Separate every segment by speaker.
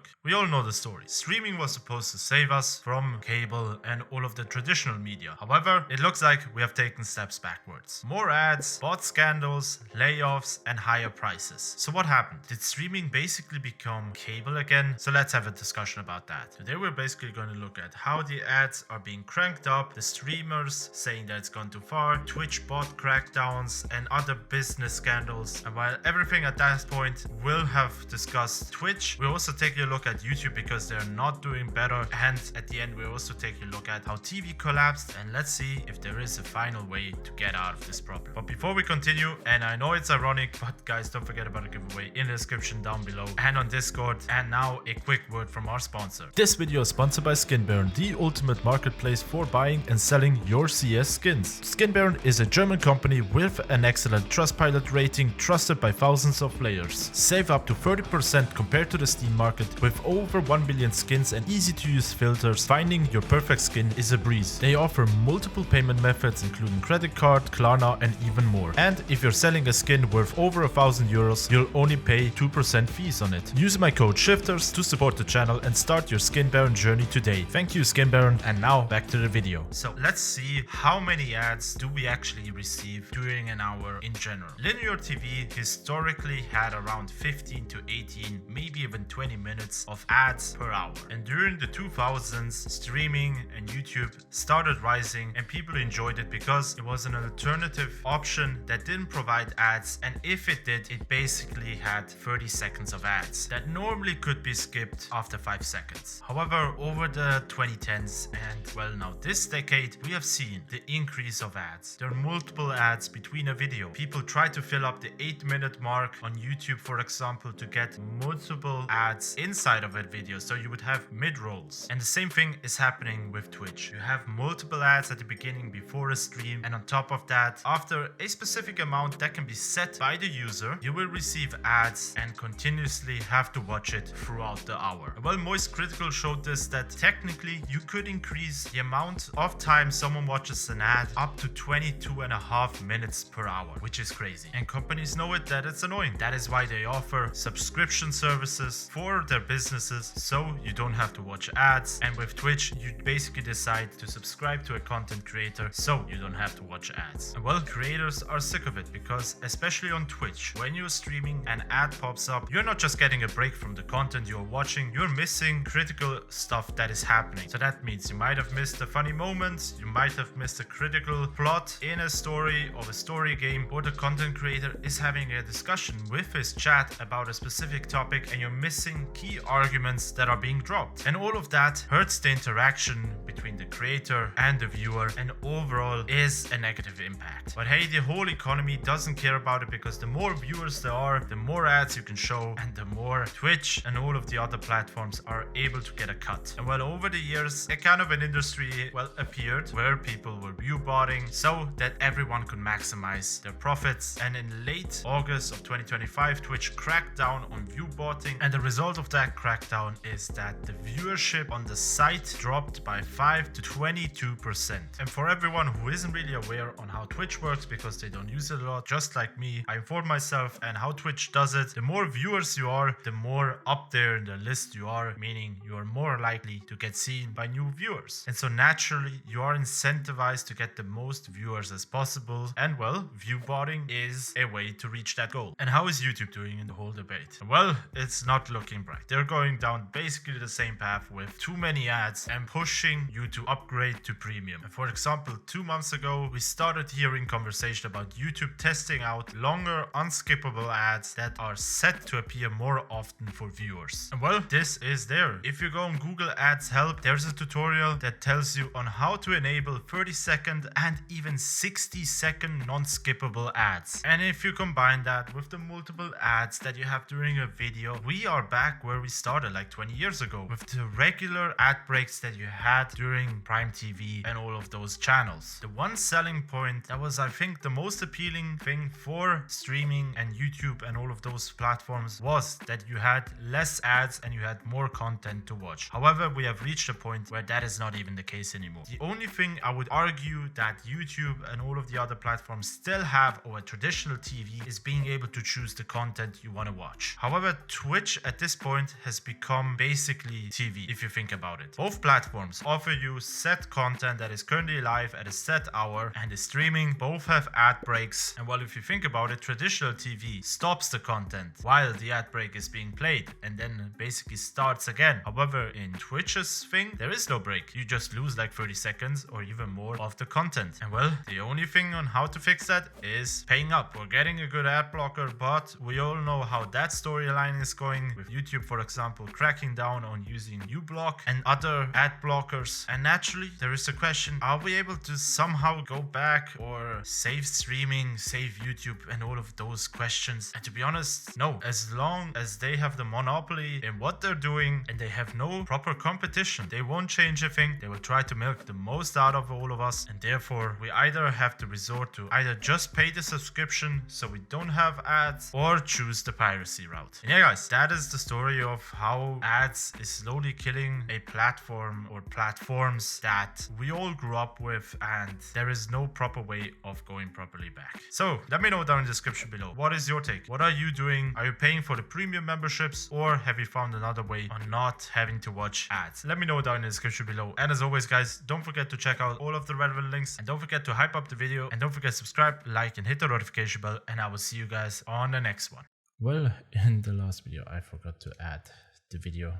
Speaker 1: look, we all know the story. Streaming was supposed to save us from cable and all of the traditional media. However, it looks like we have taken steps backwards. More ads, bot scandals, layoffs, and higher prices. So what happened? Did streaming basically become cable again? So let's have a discussion about that. Today we're basically going to look at how the ads are being cranked up, the streamers saying that it's gone too far, Twitch bot crackdowns, and other business scandals. And while everything at that point will have discussed Twitch, we're also taking a look at YouTube because they're not doing better. And at the end, we're also taking a look at how TV collapsed, and let's see if there is a final way to get out of this problem. But before we continue, and I know it's ironic, but guys, don't forget about the giveaway in the description down below and on Discord. And now a quick word from our sponsor. This video is sponsored by SkinBaron, the ultimate marketplace for buying and selling your CS skins. SkinBaron is a German company with an excellent Trustpilot rating, trusted by thousands of players. Save up to 30% compared to the Steam market with over 1 million skins and easy to use filters. Finding your perfect skin is a breeze. They offer multiple payment methods including credit card, Klarna, and even more. And if you're selling a skin worth over 1,000 euros, you'll only pay 2% fees on it. Use my code Shifterz to support the channel and start your SkinBaron journey today. Thank you, SkinBaron, and now back to the video. So let's see how many ads do we actually receive during an hour in general. Linear TV historically had around 15 to 18, maybe even 20 minutes of ads per hour. And during the 2000s, streaming and YouTube started rising, and people enjoyed it because it was an alternative option that didn't provide ads, and if it did, it basically had 30 seconds of ads that normally could be skipped after 5 seconds. However, over the 2010s and well, now this decade, we have seen the increase of ads. There are multiple ads between a video. People try to fill up the 8-minute mark on YouTube, for example, to get multiple ads inside of a video, so you would have mid-rolls. And the same thing is happening with Twitch. You have multiple ads at the beginning before a stream, and on top of that, after a specific amount that can be set by the user, you will receive ads and continuously have to watch it throughout the hour. Well, Moist Critical showed this, that technically you could increase the amount of time someone watches an ad up to 22.5 minutes per hour, which is crazy. And companies know it, that it's annoying. That is why they offer subscription services for their businesses, so you don't have to watch ads. And with Twitch, you basically decide to subscribe to a content creator, so you don't have to watch ads. And well, creators are sick of it because, especially on Twitch, when you're streaming, an ad pops up, you're not just getting a break from the content you're watching, you're missing critical stuff that is happening. So that means you might have missed the funny moments, you might have missed a critical plot in a story of a story game, or the content creator is having a discussion with his chat about a specific topic and you're missing key arguments that are being dropped. And all of that hurts the interaction between the creator and the viewer, and overall is a negative impact. But hey, the whole economy doesn't care about it, because the more viewers there are, the more ads you can show, and the more Twitch and all of the other platforms are able to get a cut. And well, over the years, a kind of an industry, well, appeared where people were view botting so that everyone could maximize their profits. And in late August of 2025, Twitch cracked down on view botting, and the result of that crackdown is that the viewership on the site dropped by 5 to 22%. And for everyone who isn't really aware on how Twitch works, because they don't use it a lot, just like me, I informed myself, and how Twitch does it: the more viewers you are, the more up there in the list you are, meaning you are more likely to get seen by new viewers. And so naturally, you are incentivized to get the most viewers as possible, and well, view botting is a way to reach that goal. And how is YouTube doing in the whole debate? Well, it's not looking bright. They're going down basically the same path with too many ads and pushing you to upgrade to premium. For example, 2 months ago, we started hearing conversation about YouTube testing out longer unskippable ads that are set to appear more often for viewers. And well, this is there. If you go on Google Ads Help, there's a tutorial that tells you on how to enable 30-second and even 60-second non-skippable ads. And if you combine that with the multiple ads that you have during a video, we are back where we started like 20 years ago, with the regular ad breaks that you had during Prime TV and all of those channels. The one selling point that was, I think, the most appealing thing for streaming and YouTube and all of those platforms was that you had less ads and you had more content to watch. However, we have reached a point where that is not even the case anymore. The only thing I would argue that YouTube and all of the other platforms still have over traditional TV is being able to choose the content you want to watch. However, Twitch at this point content has become basically TV, if you think about it. Both platforms offer you set content that is currently live at a set hour, and the streaming both have ad breaks. And well, if you think about it, traditional TV stops the content while the ad break is being played and then basically starts again. However, in Twitch's thing, there is no break. You just lose like 30 seconds or even more of the content. And well, the only thing on how to fix that is paying up or getting a good ad blocker, but we all know how that storyline is going with YouTube, for example, cracking down on using uBlock and other ad blockers. And naturally, there is a question, are we able to somehow go back or save streaming, save YouTube, and all of those questions? And to be honest, no. As long as they have the monopoly in what they're doing and they have no proper competition, they won't change a thing. They will try to milk the most out of all of us, and therefore we either have to resort to either just pay the subscription so we don't have ads, or choose the piracy route. And yeah guys, that is the story of how ads is slowly killing a platform or platforms that we all grew up with, and there is no proper way of going properly back. So let me know down in the description below, what is your take? What are you doing? Are you paying for the premium memberships, or have you found another way on not having to watch ads? Let me know down in the description below. And as always guys, don't forget to check out all of the relevant links, and don't forget to hype up the video, and don't forget to subscribe, like, and hit the notification bell, and I will see you guys on the next one. Well, in the last video I forgot to add the video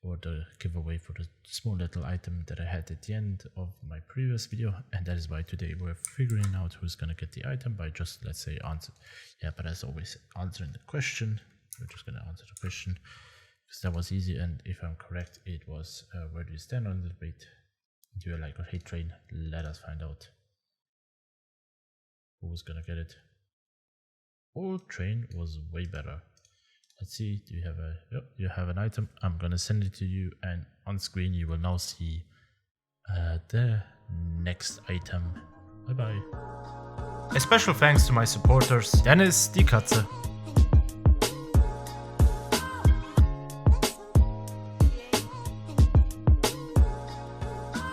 Speaker 1: or the giveaway for the small little item that I had at the end of my previous video, and that is why today we're figuring out who's gonna get the item by just, let's say, answer. Yeah, but as always, answering the question. We're just gonna answer the question because that was easy, and if I'm correct, it was where do you stand on the debate? Do you like or hate train? Let us find out who's gonna get it. Oh, train was way better. Let's see, do you have a, yep, you have an item. I'm gonna send it to you, and on screen you will now see the next item. Bye bye. A special thanks to my supporters, Dennis, die Katze,